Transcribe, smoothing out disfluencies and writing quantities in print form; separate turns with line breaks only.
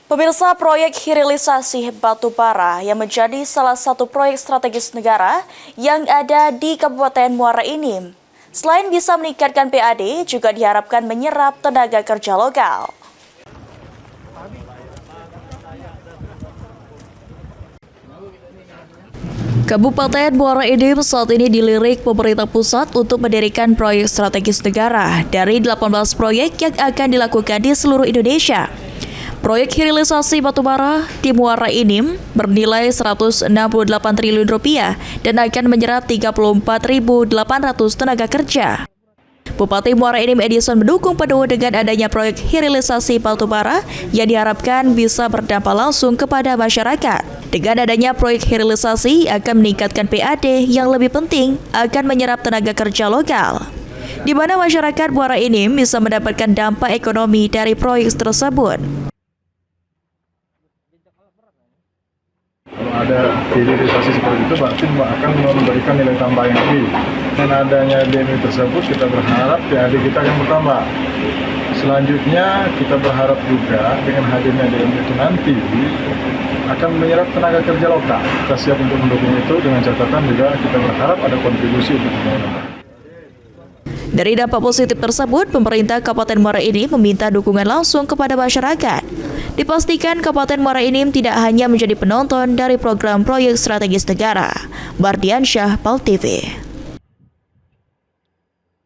Pemirsa, proyek hilirisasi batu bara yang menjadi salah satu proyek strategis negara yang ada di Kabupaten Muara Enim. Selain bisa meningkatkan PAD, juga diharapkan menyerap tenaga kerja lokal. Kabupaten Muara Enim saat ini dilirik pemerintah pusat untuk mendirikan proyek strategis negara dari 18 proyek yang akan dilakukan di seluruh Indonesia. Proyek hilirisasi batubara di Muara Enim bernilai Rp168 triliun dan akan menyerap 34.800 tenaga kerja. Bupati Muara Enim Edison mendukung penuh dengan adanya proyek hilirisasi batubara yang diharapkan bisa berdampak langsung kepada masyarakat. Dengan adanya proyek hilirisasi akan meningkatkan PAD yang lebih penting akan menyerap tenaga kerja lokal, di mana masyarakat Muara Enim bisa mendapatkan dampak ekonomi dari proyek tersebut.
Kalau ada hilirisasi seperti itu berarti akan memberikan nilai tambah yang tinggi. Dengan adanya DMI tersebut kita berharap PAD kita akan bertambah. Selanjutnya kita berharap juga dengan hadirnya DMI itu nanti akan menyerap tenaga kerja lokal. Kita siap untuk mendukung itu dengan catatan juga kita berharap ada kontribusi untuk pembangunan.
Dari dampak positif tersebut, pemerintah Kabupaten Muara Enim meminta dukungan langsung kepada masyarakat. Dipastikan Kabupaten Muara Enim tidak hanya menjadi penonton dari program proyek strategis negara. Mardiansyah, PAL TV.